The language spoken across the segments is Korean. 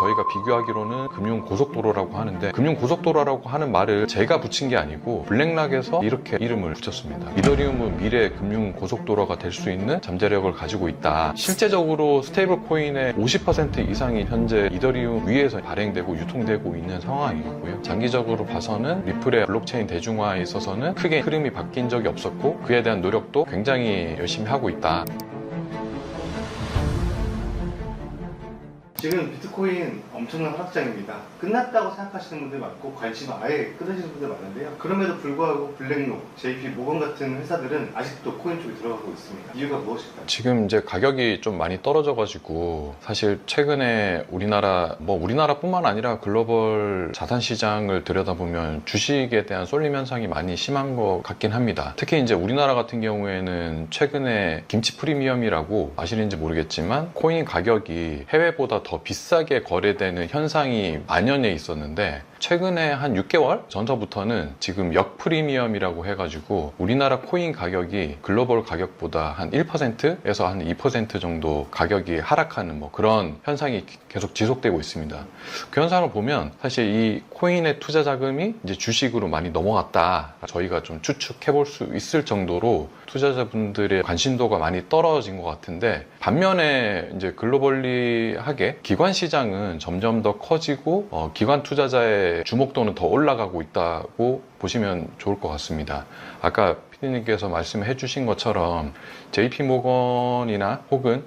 저희가 비교하기로는 금융고속도로라고 하는데, 금융고속도로라고 하는 말을 제가 붙인 게 아니고 블랙락에서 이렇게 이름을 붙였습니다. 이더리움은 미래 금융고속도로가 될 수 있는 잠재력을 가지고 있다. 실제적으로 스테이블 코인의 50% 이상이 현재 이더리움 위에서 발행되고 유통되고 있는 상황이고요. 장기적으로 봐서는 리플의 블록체인 대중화에 있어서는 크게 흐름이 바뀐 적이 없었고, 그에 대한 노력도 굉장히 열심히 하고 있다. 지금 비트코인 엄청난 하락장입니다. 끝났다고 생각하시는 분들 많고 관심 아예 끊으시는 분들 많은데요. 그럼에도 불구하고 블랙록, JP 모건 같은 회사들은 아직도 코인 쪽에 들어가고 있습니다. 이유가 무엇일까요? 지금 이제 가격이 좀 많이 떨어져가지고, 사실 최근에 우리나라뿐만 아니라 글로벌 자산 시장을 들여다보면 주식에 대한 쏠림 현상이 많이 심한 것 같긴 합니다. 특히 이제 우리나라 같은 경우에는 최근에 김치 프리미엄이라고 아시는지 모르겠지만 코인 가격이 해외보다 더 비싸게 거래되는 현상이 만연해 있었는데, 최근에 한 6개월 전서부터는 지금 역프리미엄이라고 해가지고 우리나라 코인 가격이 글로벌 가격보다 한 1%에서 한 2% 정도 가격이 하락하는 그런 현상이 계속 지속되고 있습니다. 그 현상을 보면 사실 이 코인의 투자 자금이 이제 주식으로 많이 넘어갔다, 저희가 좀 추측해 볼 수 있을 정도로 투자자분들의 관심도가 많이 떨어진 것 같은데, 반면에 이제 글로벌리하게 기관 시장은 점점 더 커지고 기관 투자자의 주목도는 더 올라가고 있다고 보시면 좋을 것 같습니다. 아까 PD님께서 말씀해 주신 것처럼 JP모건이나 혹은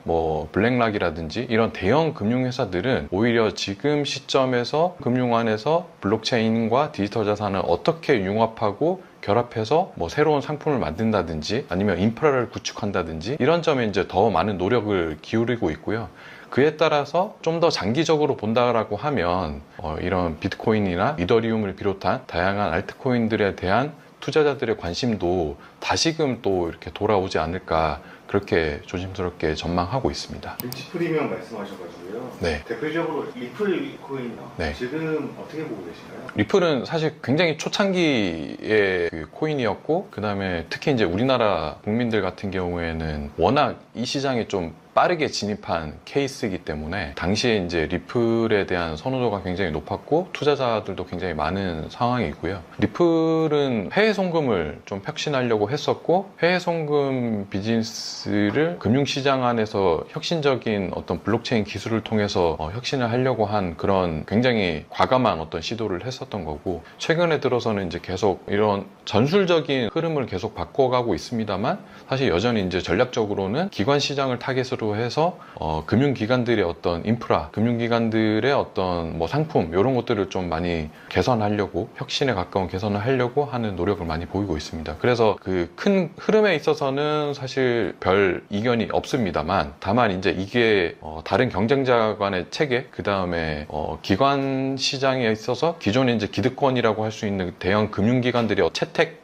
블랙락이라든지 이런 대형 금융회사들은 오히려 지금 시점에서 금융안에서 블록체인과 디지털 자산을 어떻게 융합하고 결합해서 새로운 상품을 만든다든지 아니면 인프라를 구축한다든지 이런 점에 이제 더 많은 노력을 기울이고 있고요. 그에 따라서 좀 더 장기적으로 본다라고 하면 이런 비트코인이나 이더리움을 비롯한 다양한 알트코인들에 대한 투자자들의 관심도 다시금 또 이렇게 돌아오지 않을까, 그렇게 조심스럽게 전망하고 있습니다. 김치 프리미엄 말씀하셔가지고요. 네. 대표적으로 리플 코인이요. 네. 지금 어떻게 보고 계신가요? 리플은 사실 굉장히 초창기의 그 코인이었고, 그 다음에 특히 이제 우리나라 국민들 같은 경우에는 워낙 이 시장에 좀 빠르게 진입한 케이스이기 때문에 당시에 이제 리플에 대한 선호도가 굉장히 높았고 투자자들도 굉장히 많은 상황이고요. 리플은 해외 송금을 좀 혁신하려고 했었고, 해외 송금 비즈니스를 금융시장 안에서 혁신적인 어떤 블록체인 기술을 통해서 혁신을 하려고 한 그런 굉장히 과감한 어떤 시도를 했었던 거고, 최근에 들어서는 이제 계속 이런 전술적인 흐름을 계속 바꿔가고 있습니다만, 사실 여전히 이제 전략적으로는 기관 시장을 타겟으로 해서 금융기관들의 어떤 인프라, 금융기관들의 어떤 상품 이런 것들을 좀 많이 개선하려고, 혁신에 가까운 개선을 하려고 하는 노력을 많이 보이고 있습니다. 그래서 그 큰 흐름에 있어서는 사실 별 이견이 없습니다만, 다만 이제 이게 다른 경쟁자 간의 체계, 그 다음에 기관 시장에 있어서 기존에 이제 기득권이라고 할 수 있는 대형 금융기관들의 채택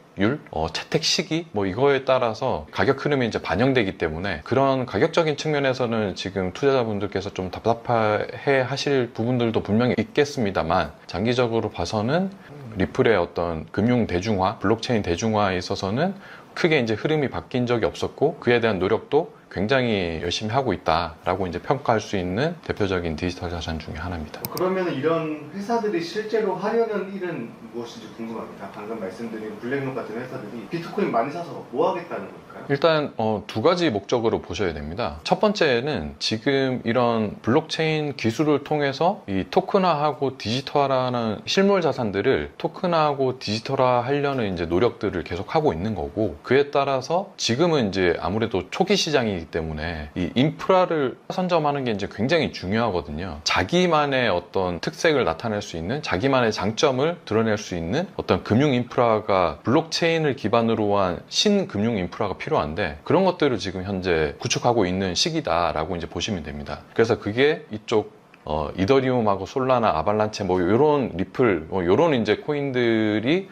시기 이거에 따라서 가격 흐름이 이제 반영되기 때문에, 그런 가격적인 측면에서는 지금 투자자분들께서 좀 답답해 하실 부분들도 분명히 있겠습니다만, 장기적으로 봐서는 리플의 어떤 금융 대중화, 블록체인 대중화에 있어서는 크게 이제 흐름이 바뀐 적이 없었고, 그에 대한 노력도 굉장히 열심히 하고 있다라고 이제 평가할 수 있는 대표적인 디지털 자산 중에 하나입니다. 그러면 이런 회사들이 실제로 하려는 일은 무엇인지 궁금합니다. 방금 말씀드린 블랙록 같은 회사들이 비트코인 많이 사서 뭐 하겠다는 걸까요? 일단 두 가지 목적으로 보셔야 됩니다. 첫 번째는 지금 이런 블록체인 기술을 통해서 이 토큰화하고 디지털화하는 실물 자산들을 토큰화하고 디지털화 하려는 이제 노력들을 계속 하고 있는 거고, 그에 따라서 지금은 이제 아무래도 초기 시장이기 때문에 이 인프라를 선점하는 게 이제 굉장히 중요하거든요. 자기만의 어떤 특색을 나타낼 수 있는, 자기만의 장점을 드러낼 수 있는 어떤 금융 인프라가, 블록체인을 기반으로 한 신금융 인프라가 필요한데, 그런 것들을 지금 현재 구축하고 있는 시기다라고 이제 보시면 됩니다. 그래서 그게 이쪽 이더리움하고 솔라나, 아발란체 요런 리플 요런 이제 코인들이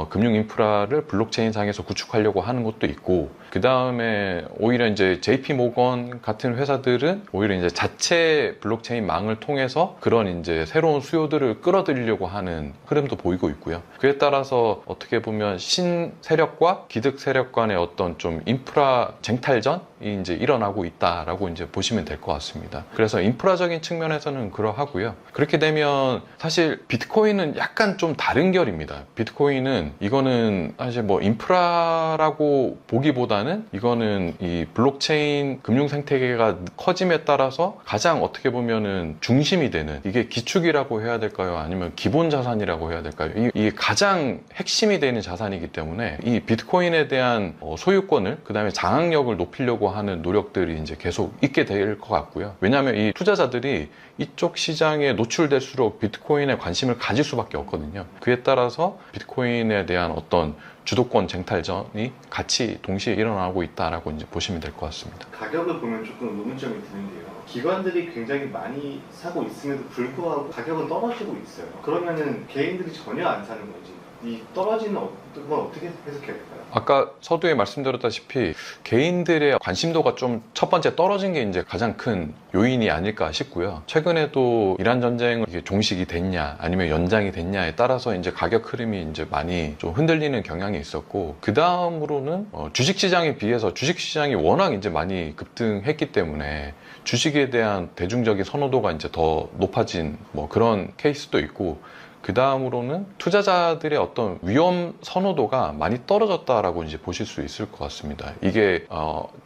금융 인프라를 블록체인 상에서 구축하려고 하는 것도 있고, 그 다음에 오히려 이제 JP 모건 같은 회사들은 오히려 이제 자체 블록체인 망을 통해서 그런 이제 새로운 수요들을 끌어들이려고 하는 흐름도 보이고 있고요. 그에 따라서 어떻게 보면 신 세력과 기득 세력 간의 어떤 좀 인프라 쟁탈전, 이제 일어나고 있다라고 이제 보시면 될 것 같습니다. 그래서 인프라적인 측면에서는 그러하고요. 그렇게 되면 사실 비트코인은 약간 좀 다른 결입니다. 비트코인은 이거는 사실 뭐 인프라라고 보기보다는 이거는 이 블록체인 금융 생태계가 커짐에 따라서 가장 어떻게 보면은 중심이 되는, 이게 기축이라고 해야 될까요? 아니면 기본 자산이라고 해야 될까요? 이게 가장 핵심이 되는 자산이기 때문에 이 비트코인에 대한 소유권을, 그 다음에 장악력을 높이려고 하는 노력들이 이제 계속 있게 될 것 같고요. 왜냐하면 이 투자자들이 이쪽 시장에 노출될수록 비트코인에 관심을 가질 수밖에 없거든요. 그에 따라서 비트코인에 대한 어떤 주도권 쟁탈전이 같이 동시에 일어나고 있다라고 이제 보시면 될 것 같습니다. 가격을 보면 조금 의문점이 드는데요. 기관들이 굉장히 많이 사고 있음에도 불구하고 가격은 떨어지고 있어요. 그러면은 개인들이 전혀 안 사는 건지, 이 떨어지는 건 어떻게 해석해야 될까요? 아까 서두에 말씀드렸다시피 개인들의 관심도가 좀 첫 번째 떨어진 게 이제 가장 큰 요인이 아닐까 싶고요. 최근에도 이란 전쟁이 이게 종식이 됐냐 아니면 연장이 됐냐에 따라서 이제 가격 흐름이 이제 많이 좀 흔들리는 경향이 있었고, 그 다음으로는 주식시장에 비해서 주식시장이 워낙 이제 많이 급등했기 때문에 주식에 대한 대중적인 선호도가 이제 더 높아진 뭐 그런 케이스도 있고, 그 다음으로는 투자자들의 어떤 위험 선호도가 많이 떨어졌다라고 이제 보실 수 있을 것 같습니다. 이게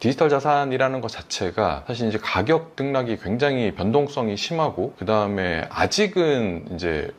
디지털 자산이라는 것 자체가 사실 이제 가격 등락이 굉장히 변동성이 심하고, 그 다음에 아직은 이제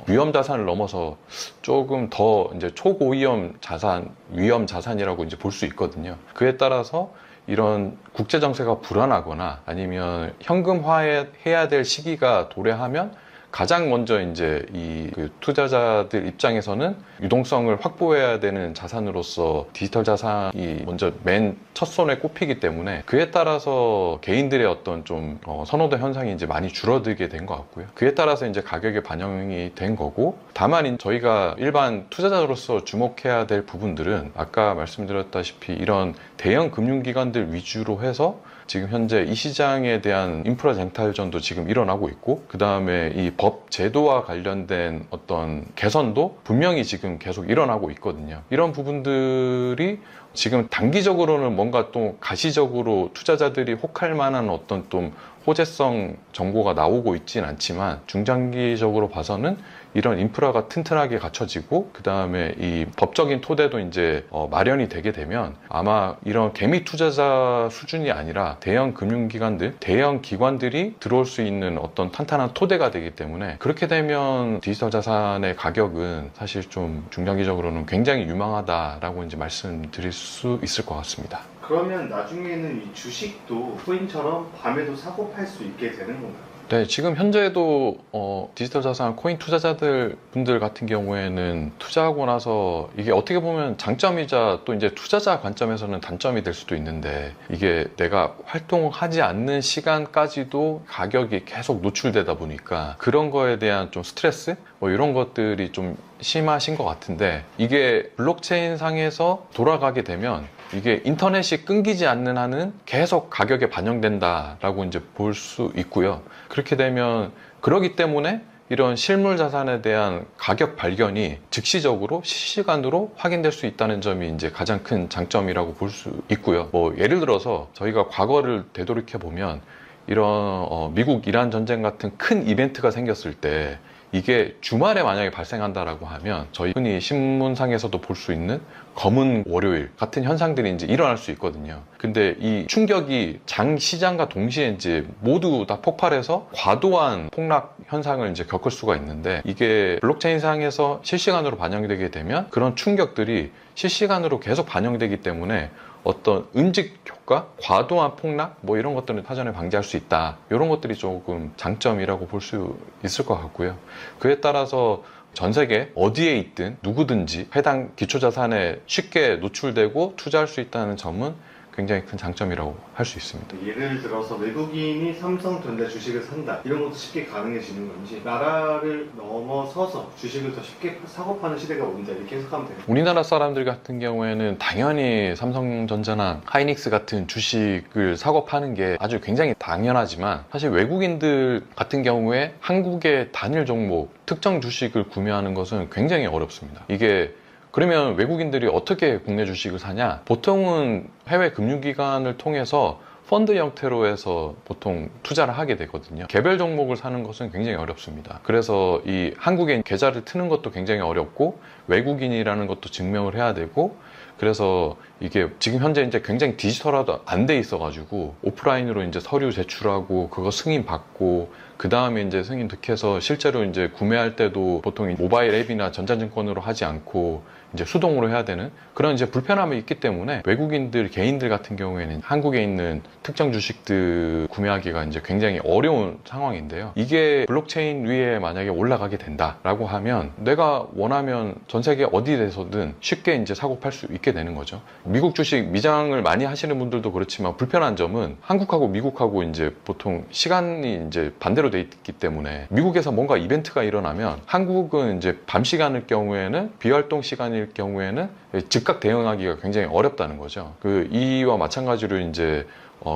위험 자산을 넘어서 조금 더 이제 초고위험 자산, 위험 자산이라고 이제 볼 수 있거든요. 그에 따라서 이런 국제 정세가 불안하거나 아니면 현금화해야 될 시기가 도래하면 가장 먼저 이제 그 투자자들 입장에서는 유동성을 확보해야 되는 자산으로서 디지털 자산이 먼저 맨 첫 손에 꼽히기 때문에, 그에 따라서 개인들의 어떤 좀 선호도 현상이 이제 많이 줄어들게 된 것 같고요. 그에 따라서 이제 가격에 반영이 된 거고, 다만 저희가 일반 투자자로서 주목해야 될 부분들은 아까 말씀드렸다시피 이런 대형 금융기관들 위주로 해서 지금 현재 이 시장에 대한 인프라 쟁탈전도 지금 일어나고 있고, 그 다음에 이 법 제도와 관련된 어떤 개선도 분명히 지금 계속 일어나고 있거든요. 이런 부분들이 지금 단기적으로는 뭔가 또 가시적으로 투자자들이 혹할 만한 어떤 좀 호재성 정보가 나오고 있진 않지만, 중장기적으로 봐서는 이런 인프라가 튼튼하게 갖춰지고, 그 다음에 이 법적인 토대도 이제 마련이 되게 되면 아마 이런 개미 투자자 수준이 아니라 대형 금융기관들, 대형 기관들이 들어올 수 있는 어떤 탄탄한 토대가 되기 때문에, 그렇게 되면 디지털 자산의 가격은 사실 좀 중장기적으로는 굉장히 유망하다라고 이제 말씀드릴 수 있을 것 같습니다. 그러면 나중에는 이 주식도 코인처럼 밤에도 사고 팔 수 있게 되는 건가요? 네, 지금 현재도 디지털 자산 코인 투자자들 분들 같은 경우에는 투자하고 나서 이게 어떻게 보면 장점이자 또 이제 투자자 관점에서는 단점이 될 수도 있는데, 이게 내가 활동하지 않는 시간까지도 가격이 계속 노출되다 보니까 그런 거에 대한 좀 스트레스 뭐 이런 것들이 좀 심하신 것 같은데, 이게 블록체인 상에서 돌아가게 되면 이게 인터넷이 끊기지 않는 한은 계속 가격에 반영된다라고 이제 볼 수 있고요. 그렇게 되면, 그러기 때문에 이런 실물 자산에 대한 가격 발견이 즉시적으로 실시간으로 확인될 수 있다는 점이 이제 가장 큰 장점이라고 볼 수 있고요. 뭐 예를 들어서 저희가 과거를 되돌이켜 보면 이런 미국 이란 전쟁 같은 큰 이벤트가 생겼을 때 이게 주말에 만약에 발생한다라고 하면 저희 흔히 신문상에서도 볼 수 있는 검은 월요일 같은 현상들이 이제 일어날 수 있거든요. 근데 이 충격이 장 시장과 동시에 이제 모두 다 폭발해서 과도한 폭락 현상을 이제 겪을 수가 있는데, 이게 블록체인 상에서 실시간으로 반영이 되게 되면 그런 충격들이 실시간으로 계속 반영되기 때문에 어떤 음직 효과, 과도한 폭락 뭐 이런 것들은 사전에 방지할 수 있다. 이런 것들이 조금 장점이라고 볼 수 있을 것 같고요. 그에 따라서 전 세계 어디에 있든 누구든지 해당 기초자산에 쉽게 노출되고 투자할 수 있다는 점은 굉장히 큰 장점이라고 할 수 있습니다. 예를 들어서 외국인이 삼성전자 주식을 산다, 이런 것도 쉽게 가능해지는 건지, 나라를 넘어서서 주식을 더 쉽게 사고 파는 시대가 온다, 이렇게 해석하면 됩니다. 우리나라 사람들 같은 경우에는 당연히 삼성전자나 하이닉스 같은 주식을 사고 파는 게 아주 굉장히 당연하지만, 사실 외국인들 같은 경우에 한국의 단일 종목, 특정 주식을 구매하는 것은 굉장히 어렵습니다. 이게 그러면 외국인들이 어떻게 국내 주식을 사냐? 보통은 해외 금융기관을 통해서 펀드 형태로 해서 보통 투자를 하게 되거든요. 개별 종목을 사는 것은 굉장히 어렵습니다. 그래서 이 한국에 계좌를 트는 것도 굉장히 어렵고 외국인이라는 것도 증명을 해야 되고, 그래서 이게 지금 현재 이제 굉장히 디지털화도 안 돼 있어가지고 오프라인으로 이제 서류 제출하고 그거 승인 받고 그 다음에 이제 승인 득해서 실제로 이제 구매할 때도 보통 모바일 앱이나 전자증권으로 하지 않고 이제 수동으로 해야 되는 그런 이제 불편함이 있기 때문에 외국인들 개인들 같은 경우에는 한국에 있는 특정 주식들 구매하기가 이제 굉장히 어려운 상황인데요. 이게 블록체인 위에 만약에 올라가게 된다라고 하면 내가 원하면 전 세계 어디에서든 쉽게 이제 사고 팔 수 있게 되는 거죠. 미국 주식 미장을 많이 하시는 분들도 그렇지만 불편한 점은 한국하고 미국하고 이제 보통 시간이 이제 반대로 돼 있기 때문에 미국에서 뭔가 이벤트가 일어나면 한국은 이제 밤 시간일 경우에는 비활동 시간일 경우에는 즉각 대응하기가 굉장히 어렵다는 거죠. 이와 마찬가지로 이제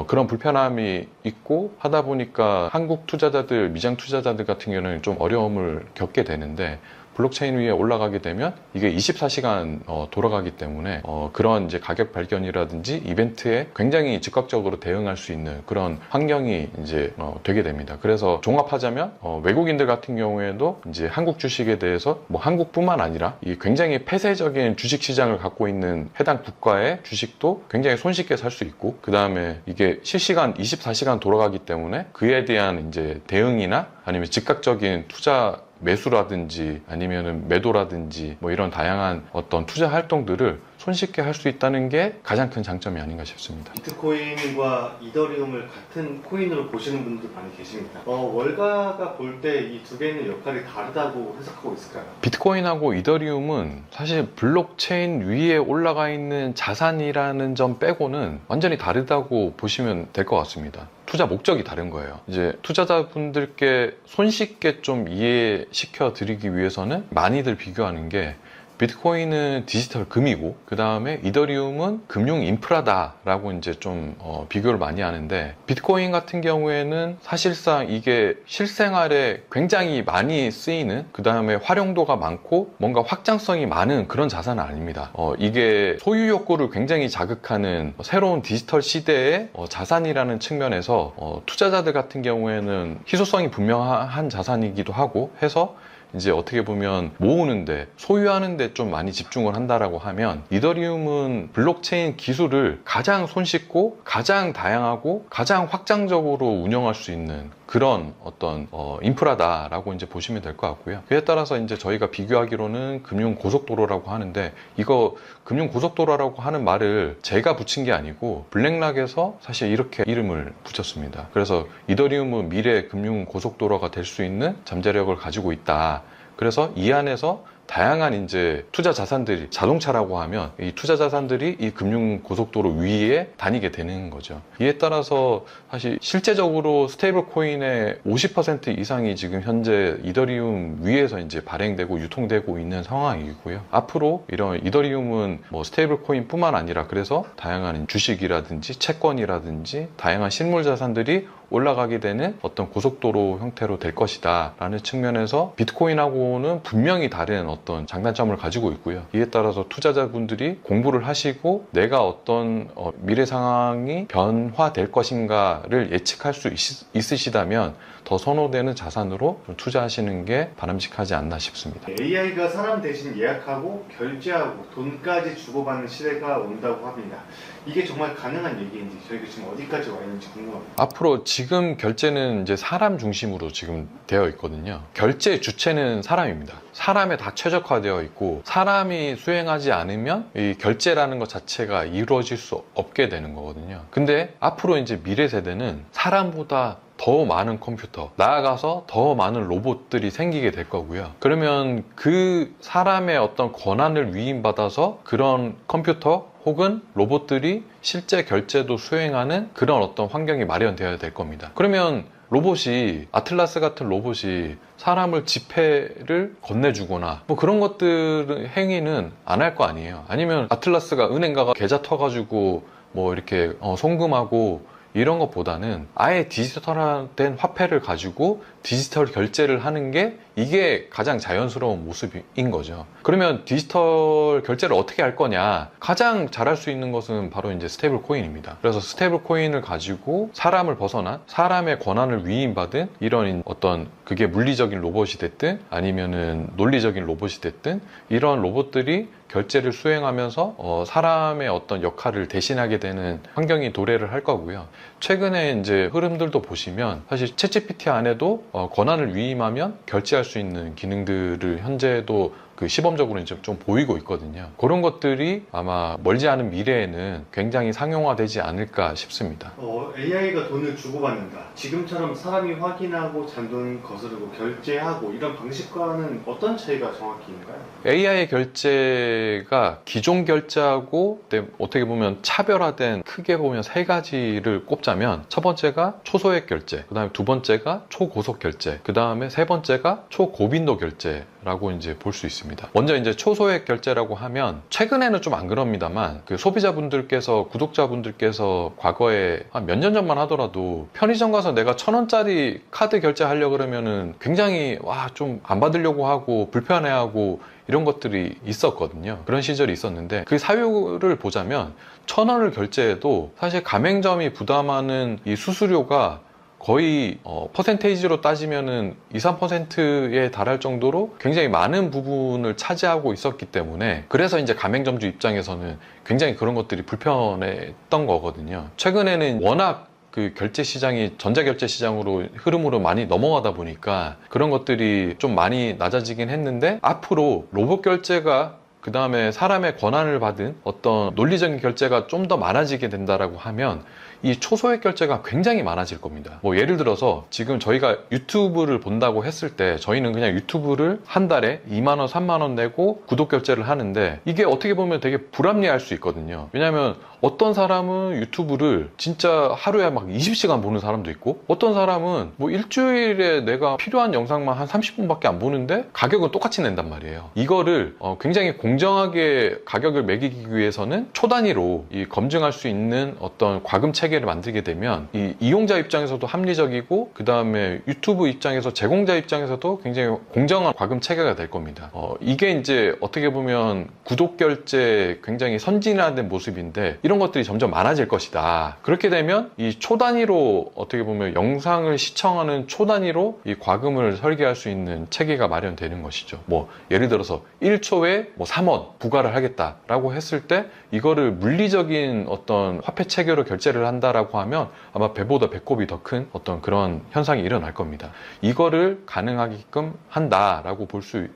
그런 불편함이 있고 하다 보니까 한국 투자자들, 미장 투자자들 같은 경우는 좀 어려움을 겪게 되는데, 블록체인 위에 올라가게 되면 이게 24시간 돌아가기 때문에 그런 이제 가격 발견이라든지 이벤트에 굉장히 즉각적으로 대응할 수 있는 그런 환경이 이제 되게 됩니다. 그래서 종합하자면 외국인들 같은 경우에도 이제 한국 주식에 대해서 뭐 한국뿐만 아니라 이 굉장히 폐쇄적인 주식 시장을 갖고 있는 해당 국가의 주식도 굉장히 손쉽게 살 수 있고, 그 다음에 이게 실시간 24시간 돌아가기 때문에 그에 대한 이제 대응이나 아니면 즉각적인 투자 매수라든지 아니면은 매도라든지 뭐 이런 다양한 어떤 투자 활동들을 손쉽게 할 수 있다는 게 가장 큰 장점이 아닌가 싶습니다. 비트코인과 이더리움을 같은 코인으로 보시는 분들 많이 계십니다. 월가가 볼 때 이 두 개는 역할이 다르다고 해석하고 있을까요? 비트코인하고 이더리움은 사실 블록체인 위에 올라가 있는 자산이라는 점 빼고는 완전히 다르다고 보시면 될 것 같습니다. 투자 목적이 다른 거예요. 이제 투자자분들께 손쉽게 좀 이해시켜 드리기 위해서는 많이들 비교하는 게, 비트코인은 디지털 금이고 그 다음에 이더리움은 금융 인프라다라고 이제 좀 비교를 많이 하는데, 비트코인 같은 경우에는 사실상 이게 실생활에 굉장히 많이 쓰이는, 그 다음에 활용도가 많고 뭔가 확장성이 많은 그런 자산은 아닙니다. 이게 소유 욕구를 굉장히 자극하는 새로운 디지털 시대의 자산이라는 측면에서 투자자들 같은 경우에는 희소성이 분명한 자산이기도 하고 해서 이제 어떻게 보면 모으는데, 소유하는데 좀 많이 집중을 한다라고 하면, 이더리움은 블록체인 기술을 가장 손쉽고 가장 다양하고 가장 확장적으로 운영할 수 있는 그런 어떤 인프라다라고 이제 보시면 될 것 같고요. 그에 따라서 이제 저희가 비교하기로는 금융 고속도로라고 하는데, 이거 금융 고속도로라고 하는 말을 제가 붙인 게 아니고 블랙락에서 사실 이렇게 이름을 붙였습니다. 그래서 이더리움은 미래 금융 고속도로가 될 수 있는 잠재력을 가지고 있다. 그래서 이 안에서 다양한 이제 투자 자산들이, 자동차라고 하면 이 투자 자산들이 이 금융 고속도로 위에 다니게 되는 거죠. 이에 따라서 사실 실제적으로 스테이블 코인의 50% 이상이 지금 현재 이더리움 위에서 이제 발행되고 유통되고 있는 상황이고요. 앞으로 이런 이더리움은 뭐 스테이블 코인뿐만 아니라 그래서 다양한 주식이라든지 채권이라든지 다양한 실물 자산들이 올라가게 되는 어떤 고속도로 형태로 될 것이다 라는 측면에서 비트코인하고는 분명히 다른 어떤 장단점을 가지고 있고요. 이에 따라서 투자자분들이 공부를 하시고 내가 어떤 미래 상황이 변화될 것인가를 예측할 수 있으시다면 더 선호되는 자산으로 좀 투자하시는 게 바람직하지 않나 싶습니다. AI가 사람 대신 예약하고 결제하고 돈까지 주고받는 시대가 온다고 합니다. 이게 정말 가능한 얘기인지, 저희가 지금 어디까지 와 있는지 궁금합니다. 앞으로 지금 결제는 이제 사람 중심으로 지금 되어 있거든요. 결제 주체는 사람입니다. 사람에 다 최적화되어 있고, 사람이 수행하지 않으면 이 결제라는 것 자체가 이루어질 수 없게 되는 거거든요. 근데 앞으로 이제 미래 세대는 사람보다 더 많은 컴퓨터, 나아가서 더 많은 로봇들이 생기게 될 거고요. 그러면 그 사람의 어떤 권한을 위임받아서 그런 컴퓨터 혹은 로봇들이 실제 결제도 수행하는 그런 어떤 환경이 마련되어야 될 겁니다. 그러면 로봇이, 아틀라스 같은 로봇이 사람을 지폐를 건네주거나 뭐 그런 것들 행위는 안 할 거 아니에요. 아니면 아틀라스가 은행 가가 계좌 터가지고 뭐 이렇게 송금하고 이런 것보다는 아예 디지털화된 화폐를 가지고 디지털 결제를 하는 게 이게 가장 자연스러운 모습인 거죠. 그러면 디지털 결제를 어떻게 할 거냐? 가장 잘할 수 있는 것은 바로 이제 스테이블 코인입니다. 그래서 스테이블 코인을 가지고 사람을 벗어난 사람의 권한을 위임받은 이런 어떤 그게 물리적인 로봇이 됐든 아니면은 논리적인 로봇이 됐든 이런 로봇들이 결제를 수행하면서 사람의 어떤 역할을 대신하게 되는 환경이 도래를 할 거고요. 최근에 이제 흐름들도 보시면 사실 챗GPT 안에도 권한을 위임하면 결제할 수 있는 기능들을 현재도 그 시범적으로 이제 좀 보이고 있거든요. 그런 것들이 아마 멀지 않은 미래에는 굉장히 상용화되지 않을까 싶습니다. AI가 돈을 주고받는다. 지금처럼 사람이 확인하고 잔돈 거스르고 결제하고 이런 방식과는 어떤 차이가 정확히 있는가요? AI 결제가 기존 결제하고 어떻게 보면 차별화된 크게 보면 세 가지를 꼽자면 첫 번째가 초소액 결제, 그 다음에 두 번째가 초고속 결제, 그 다음에 세 번째가 초고빈도 결제라고 이제 볼 수 있습니다. 먼저 이제 초소액 결제라고 하면 최근에는 좀 안 그럽니다만 그 소비자분들께서 구독자분들께서 과거에 한 몇 년 전만 하더라도 편의점 가서 내가 1,000원짜리 카드 결제하려고 그러면은 굉장히 좀 안 받으려고 하고 불편해하고 이런 것들이 있었거든요. 그런 시절이 있었는데 그 사유를 보자면 1,000원을 결제해도 사실 가맹점이 부담하는 이 수수료가 거의 퍼센테이지로 따지면은 2, 3%에 달할 정도로 굉장히 많은 부분을 차지하고 있었기 때문에 그래서 이제 가맹점주 입장에서는 굉장히 그런 것들이 불편했던 거거든요. 최근에는 워낙 그 결제 시장이 전자결제 시장으로 흐름으로 많이 넘어가다 보니까 그런 것들이 좀 많이 낮아지긴 했는데 앞으로 로봇 결제가 그 다음에 사람의 권한을 받은 어떤 논리적인 결제가 좀 더 많아지게 된다라고 하면 이 초소액 결제가 굉장히 많아질 겁니다. 뭐 예를 들어서 지금 저희가 유튜브를 본다고 했을 때 저희는 그냥 유튜브를 한 달에 2만 원, 3만 원 내고 구독 결제를 하는데 이게 어떻게 보면 되게 불합리할 수 있거든요. 왜냐하면 어떤 사람은 유튜브를 진짜 하루에 막 20시간 보는 사람도 있고 어떤 사람은 뭐 일주일에 내가 필요한 영상만 한 30분밖에 안 보는데 가격은 똑같이 낸단 말이에요. 이거를 굉장히 공정하게 가격을 매기기 위해서는 초 단위로 이 검증할 수 있는 어떤 과금 체계를 만들게 되면 이 이용자 입장에서도 합리적이고 그 다음에 유튜브 입장에서 제공자 입장에서도 굉장히 공정한 과금 체계가 될 겁니다. 이게 이제 어떻게 보면 구독 결제 굉장히 선진화된 모습인데 이런 것들이 점점 많아질 것이다. 그렇게 되면 이 초 단위로 어떻게 보면 영상을 시청하는 초 단위로 이 과금을 설계할 수 있는 체계가 마련되는 것이죠. 뭐 예를 들어서 1초에 뭐 3원 부과를 하겠다라고 했을 때 이거를 물리적인 어떤 화폐 체계로 결제를 한다라고 하면 아마 배보다 배꼽이 더 큰 어떤 그런 현상이 일어날 겁니다. 이거를 가능하게끔 한다라고 볼 수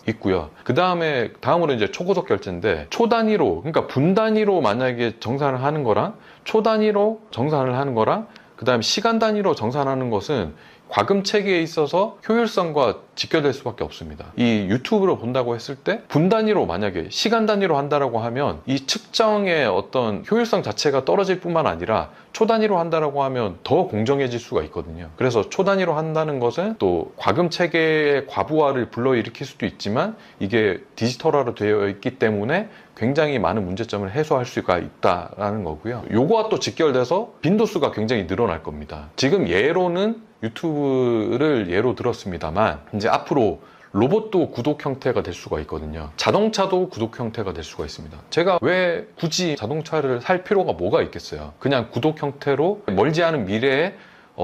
있고요. 그 다음으로 이제 초고속 결제인데 초 단위로 그러니까 분 단위로 만약에 정산을 하는 거랑 초 단위로 정산을 하는 거랑 그 다음에 시간 단위로 정산하는 것은 과금 체계에 있어서 효율성과 직결될 수밖에 없습니다. 이 유튜브로 본다고 했을 때 분 단위로 만약에 시간 단위로 한다라고 하면 이 측정의 어떤 효율성 자체가 떨어질 뿐만 아니라 초 단위로 한다라고 하면 더 공정해질 수가 있거든요. 그래서 초 단위로 한다는 것은 또 과금 체계의 과부하를 불러일으킬 수도 있지만 이게 디지털화로 되어 있기 때문에 굉장히 많은 문제점을 해소할 수가 있다라는 거고요. 요거와 또 직결돼서 빈도수가 굉장히 늘어날 겁니다. 지금 예로는 유튜브를 예로 들었습니다만 이제 앞으로 로봇도 구독 형태가 될 수가 있거든요. 자동차도 구독 형태가 될 수가 있습니다. 제가 왜 굳이 자동차를 살 필요가 뭐가 있겠어요. 그냥 구독 형태로 멀지 않은 미래에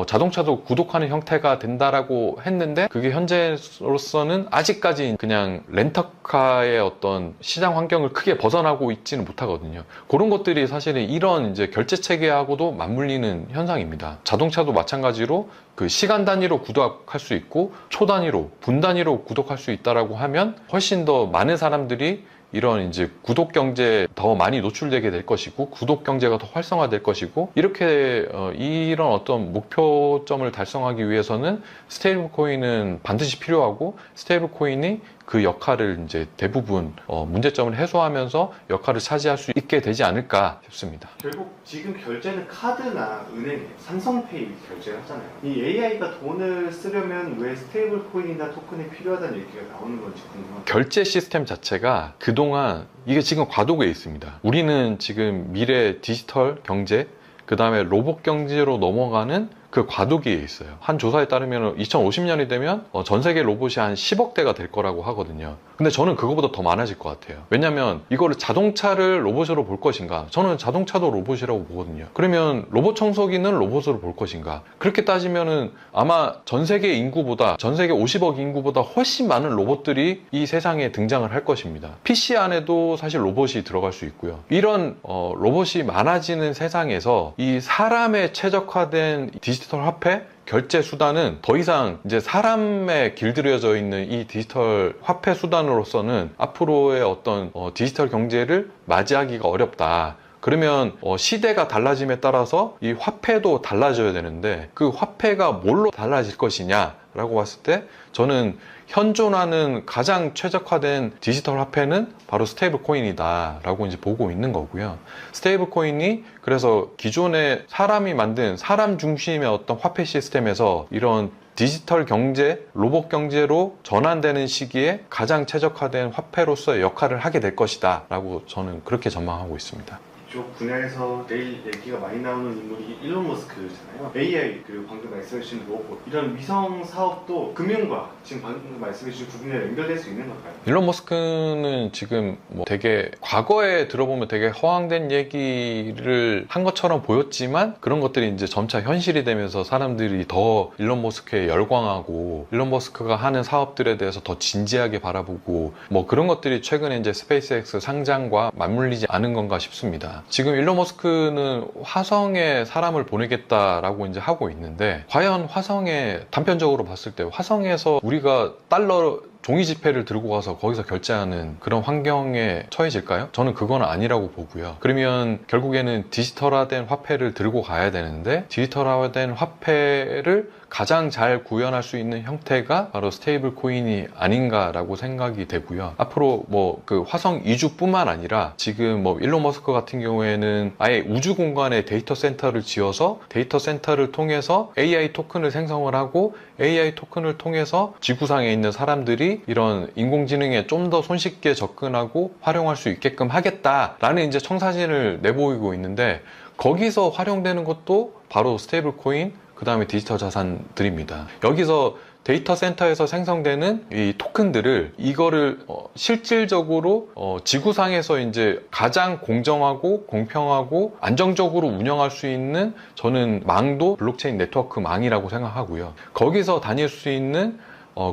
자동차도 구독하는 형태가 된다라고 했는데 그게 현재로서는 아직까지 그냥 렌터카의 어떤 시장 환경을 크게 벗어나고 있지는 못하거든요. 그런 것들이 사실은 이런 이제 결제 체계하고도 맞물리는 현상입니다. 자동차도 마찬가지로 그 시간 단위로 구독할 수 있고 초 단위로, 분 단위로 구독할 수 있다라고 하면 훨씬 더 많은 사람들이 이런 이제 구독 경제에 더 많이 노출되게 될 것이고 구독 경제가 더 활성화될 것이고 이렇게 이런 어떤 목표점을 달성하기 위해서는 스테이블 코인은 반드시 필요하고 스테이블 코인이 그 역할을 이제 대부분 문제점을 해소하면서 역할을 차지할 수 있게 되지 않을까 싶습니다. 결국 지금 결제는 카드나 은행에 삼성페이 결제를 하잖아요. 이 AI가 돈을 쓰려면 왜 스테이블 코인이나 토큰이 필요하다는 얘기가 나오는 건지 궁금합니다. 결제 시스템 자체가 그동안 이게 지금 과도기에 있습니다. 우리는 지금 미래 디지털 경제 그 다음에 로봇 경제로 넘어가는 그 과도기에 있어요. 한 조사에 따르면 2050년이 되면 전 세계 로봇이 한 10억 대가 될 거라고 하거든요. 근데 저는 그거보다 더 많아질 것 같아요. 왜냐면 이거를 자동차를 로봇으로 볼 것인가? 저는 자동차도 로봇이라고 보거든요. 그러면 로봇 청소기는 로봇으로 볼 것인가? 그렇게 따지면은 아마 전 세계 인구보다, 전 세계 50억 인구보다 훨씬 많은 로봇들이 이 세상에 등장을 할 것입니다. PC 안에도 사실 로봇이 들어갈 수 있고요. 이런 로봇이 많아지는 세상에서 이 사람에 최적화된 디지털 화폐 결제 수단은 더 이상 이제 사람에 길들여져 있는 이 디지털 화폐 수단으로서는 앞으로의 어떤 디지털 경제를 맞이하기가 어렵다. 그러면 시대가 달라짐에 따라서 이 화폐도 달라져야 되는데 그 화폐가 뭘로 달라질 것이냐 라고 봤을 때 저는 현존하는 가장 최적화된 디지털 화폐는 바로 스테이블 코인이다 라고 이제 보고 있는 거고요. 스테이블 코인이 그래서 기존의 사람이 만든 사람 중심의 어떤 화폐 시스템에서 이런 디지털 경제, 로봇 경제로 전환되는 시기에 가장 최적화된 화폐로서의 역할을 하게 될 것이다 라고 저는 그렇게 전망하고 있습니다. 이쪽 분야에서 제일 얘기가 많이 나오는 인물이 일론 머스크잖아요. AI 그리고 방금 말씀해주신 로봇 이런 위성 사업도 금융과 지금 방금 말씀해주신 부분에 연결될 수 있는 걸까요? 일론 머스크는 지금 뭐 되게 과거에 들어보면 되게 허황된 얘기를 한 것처럼 보였지만 그런 것들이 이제 점차 현실이 되면서 사람들이 더 일론 머스크에 열광하고 일론 머스크가 하는 사업들에 대해서 더 진지하게 바라보고 뭐 그런 것들이 최근에 이제 스페이스X 상장과 맞물리지 않은 건가 싶습니다. 지금 일론 머스크는 화성에 사람을 보내겠다라고 이제 하고 있는데 과연 화성에 단편적으로 봤을 때 화성에서 우리가 달러 종이 지폐를 들고 가서 거기서 결제하는 그런 환경에 처해질까요? 저는 그건 아니라고 보고요. 그러면 결국에는 디지털화된 화폐를 들고 가야 되는데 디지털화된 화폐를 가장 잘 구현할 수 있는 형태가 바로 스테이블 코인이 아닌가라고 생각이 되고요. 앞으로 뭐 그 화성 이주뿐만 아니라 지금 뭐 일론 머스크 같은 경우에는 아예 우주 공간에 데이터 센터를 지어서 데이터 센터를 통해서 AI 토큰을 생성을 하고 AI 토큰을 통해서 지구상에 있는 사람들이 이런 인공지능에 좀 더 손쉽게 접근하고 활용할 수 있게끔 하겠다라는 이제 청사진을 내보이고 있는데 거기서 활용되는 것도 바로 스테이블 코인 그 다음에 디지털 자산들입니다. 여기서 데이터 센터에서 생성되는 이 토큰들을 이거를 실질적으로 지구상에서 이제 가장 공정하고 공평하고 안정적으로 운영할 수 있는 저는 망도 블록체인 네트워크 망이라고 생각하고요. 거기서 다닐 수 있는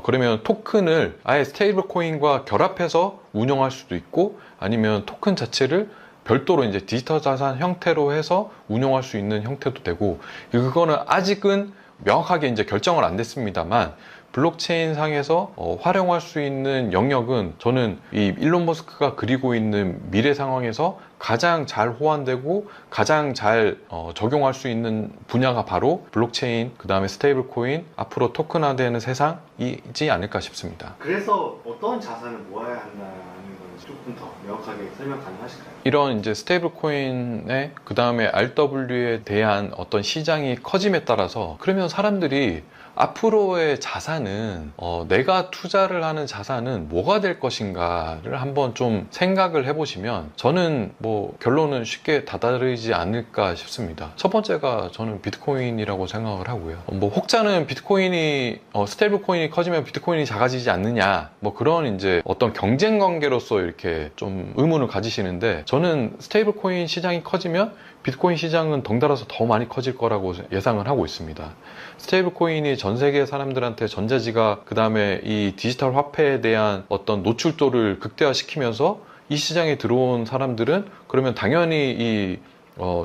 그러면 토큰을 아예 스테이블 코인과 결합해서 운영할 수도 있고 아니면 토큰 자체를 별도로 이제 디지털 자산 형태로 해서 운영할 수 있는 형태도 되고 그거는 아직은 명확하게 이제 결정은 안 됐습니다만 블록체인 상에서 활용할 수 있는 영역은 저는 이 일론 머스크가 그리고 있는 미래 상황에서 가장 잘 호환되고 가장 잘 적용할 수 있는 분야가 바로 블록체인, 그 다음에 스테이블 코인, 앞으로 토큰화되는 세상이지 않을까 싶습니다. 그래서 어떤 자산을 모아야 한다는 건지 조금 더 명확하게 설명 가능하실까요? 이런 이제 스테이블 코인에 그 다음에 RW에 대한 어떤 시장이 커짐에 따라서 그러면 사람들이 앞으로의 자산은 내가 투자를 하는 자산은 뭐가 될 것인가를 한번 좀 생각을 해보시면 저는 뭐 결론은 쉽게 다다르지 않을까 싶습니다. 첫 번째가 저는 비트코인이라고 생각을 하고요. 뭐 혹자는 비트코인이 스테이블 코인이 커지면 비트코인이 작아지지 않느냐 뭐 그런 이제 어떤 경쟁 관계로서 이렇게 좀 의문을 가지시는데 저는 스테이블 코인 시장이 커지면 비트코인 시장은 덩달아서 더 많이 커질 거라고 예상을 하고 있습니다. 스테이블 코인이 전 세계 사람들한테 전자지갑 그 다음에 이 디지털 화폐에 대한 어떤 노출도를 극대화시키면서 이 시장에 들어온 사람들은 그러면 당연히 이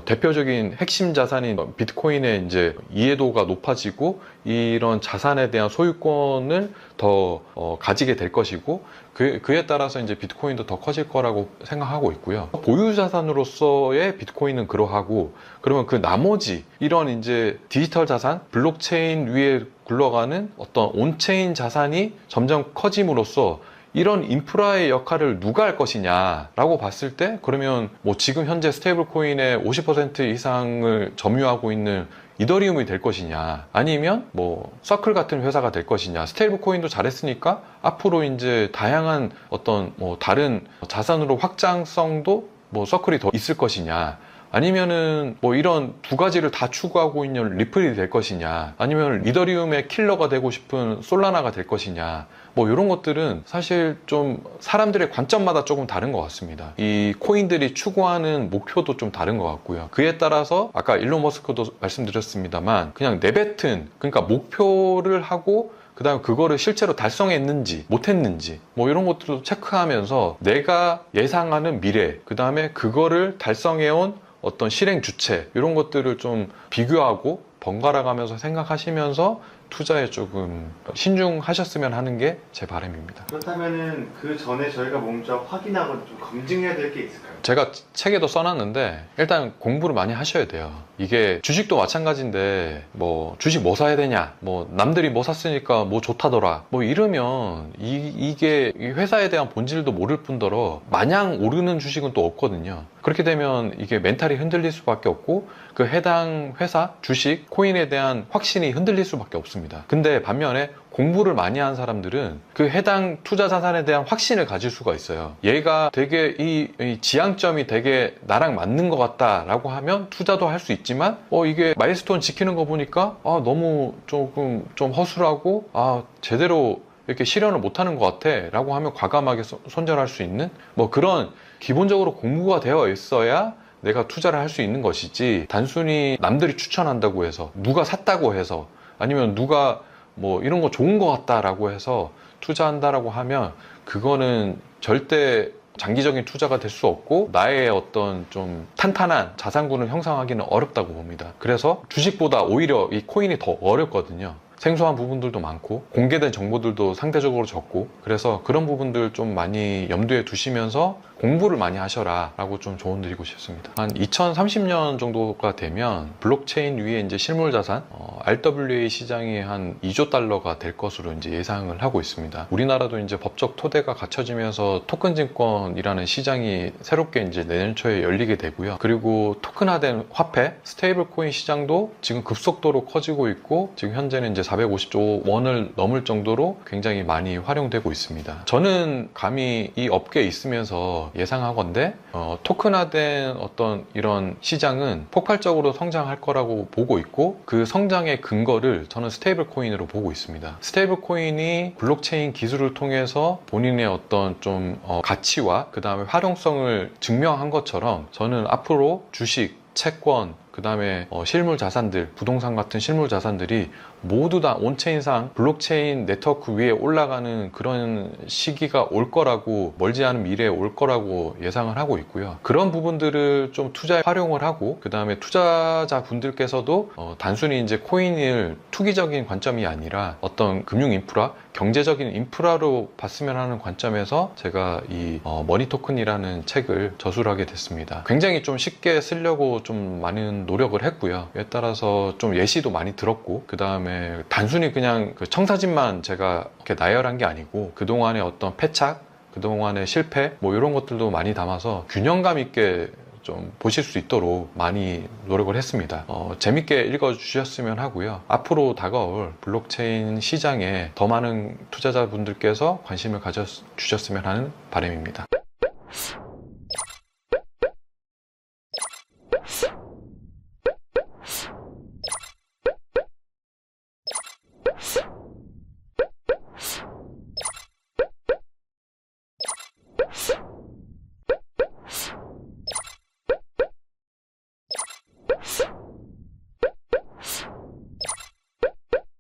대표적인 핵심 자산인 비트코인의 이제 이해도가 높아지고 이런 자산에 대한 소유권을 더 가지게 될 것이고 그에 따라서 이제 비트코인도 더 커질 거라고 생각하고 있고요. 보유 자산으로서의 비트코인은 그러하고 그러면 그 나머지 이런 이제 디지털 자산, 블록체인 위에 굴러가는 어떤 온체인 자산이 점점 커짐으로써 이런 인프라의 역할을 누가 할 것이냐라고 봤을 때 그러면 뭐 지금 현재 스테이블 코인의 50% 이상을 점유하고 있는 이더리움이 될 것이냐 아니면 뭐 서클 같은 회사가 될 것이냐 스테이블 코인도 잘했으니까 앞으로 이제 다양한 어떤 뭐 다른 자산으로 확장성도 뭐 서클이 더 있을 것이냐 아니면은 뭐 이런 두 가지를 다 추구하고 있는 리플이 될 것이냐, 아니면 이더리움의 킬러가 되고 싶은 솔라나가 될 것이냐, 뭐 이런 것들은 사실 좀 사람들의 관점마다 조금 다른 것 같습니다. 이 코인들이 추구하는 목표도 좀 다른 것 같고요. 그에 따라서 아까 일론 머스크도 말씀드렸습니다만 그냥 내뱉은, 그러니까 목표를 하고 그 다음에 그거를 실제로 달성했는지 못했는지 뭐 이런 것들도 체크하면서 내가 예상하는 미래, 그 다음에 그거를 달성해온 어떤 실행 주체, 이런 것들을 좀 비교하고 번갈아 가면서 생각하시면서 투자에 조금 신중하셨으면 하는 게 제 바람입니다. 그렇다면은 그 전에 저희가 먼저 확인하고 좀 검증해야 될 게 있을까요? 제가 책에도 써놨는데 일단 공부를 많이 하셔야 돼요. 이게 주식도 마찬가지인데 뭐 주식 뭐 사야 되냐, 뭐 남들이 뭐 샀으니까 뭐 좋다더라, 뭐 이러면 이게 이 회사에 대한 본질도 모를 뿐더러 마냥 오르는 주식은 또 없거든요. 그렇게 되면 이게 멘탈이 흔들릴 수밖에 없고 그 해당 회사, 주식, 코인에 대한 확신이 흔들릴 수밖에 없습니다. 근데 반면에 공부를 많이 한 사람들은 그 해당 투자 자산에 대한 확신을 가질 수가 있어요. 얘가 되게 이 지향점이 되게 나랑 맞는 것 같다라고 하면 투자도 할 수 있지만 이게 마일스톤 지키는 거 보니까 너무 조금 좀 허술하고 제대로 이렇게 실현을 못하는 것 같아 라고 하면 과감하게 손절할 수 있는 뭐 그런 기본적으로 공부가 되어 있어야 내가 투자를 할 수 있는 것이지, 단순히 남들이 추천한다고 해서, 누가 샀다고 해서, 아니면 누가 뭐 이런 거 좋은 것 같다라고 해서 투자한다라고 하면 그거는 절대 장기적인 투자가 될 수 없고 나의 어떤 좀 탄탄한 자산군을 형성하기는 어렵다고 봅니다. 그래서 주식보다 오히려 이 코인이 더 어렵거든요. 생소한 부분들도 많고 공개된 정보들도 상대적으로 적고, 그래서 그런 부분들 좀 많이 염두에 두시면서 공부를 많이 하셔라 라고 좀 조언 드리고 싶습니다. 한 2030년 정도가 되면 블록체인 위에 이제 실물자산 RWA 시장이 한 2조 달러가 될 것으로 이제 예상을 하고 있습니다. 우리나라도 이제 법적 토대가 갖춰지면서 토큰 증권이라는 시장이 새롭게 이제 내년 초에 열리게 되고요. 그리고 토큰화된 화폐, 스테이블 코인 시장도 지금 급속도로 커지고 있고, 지금 현재는 이제 450조 원을 넘을 정도로 굉장히 많이 활용되고 있습니다. 저는 감히 이 업계에 있으면서 예상하건대 토큰화된 어떤 이런 시장은 폭발적으로 성장할 거라고 보고 있고, 그 성장의 근거를 저는 스테이블 코인으로 보고 있습니다. 스테이블 코인이 블록체인 기술을 통해서 본인의 어떤 좀 가치와 그 다음에 활용성을 증명한 것처럼 저는 앞으로 주식, 채권, 그 다음에 실물 자산들, 부동산 같은 실물 자산들이 모두 다 온체인상 블록체인 네트워크 위에 올라가는 그런 시기가 올 거라고, 멀지 않은 미래에 올 거라고 예상을 하고 있고요. 그런 부분들을 좀 투자에 활용을 하고, 그 다음에 투자자 분들께서도 단순히 이제 코인을 투기적인 관점이 아니라 어떤 금융 인프라, 경제적인 인프라로 봤으면 하는 관점에서 제가 이 머니 토큰이라는 책을 저술을 하게 됐습니다. 굉장히 좀 쉽게 쓰려고 좀 많은 노력을 했고요. 이에 따라서 좀 예시도 많이 들었고, 그 다음에 단순히 그냥 그 청사진만 제가 이렇게 나열한 게 아니고 그동안의 어떤 패착, 그동안의 실패 뭐 이런 것들도 많이 담아서 균형감 있게 좀 보실 수 있도록 많이 노력을 했습니다. 재밌게 읽어주셨으면 하고요. 앞으로 다가올 블록체인 시장에 더 많은 투자자분들께서 관심을 가져주셨으면 하는 바람입니다.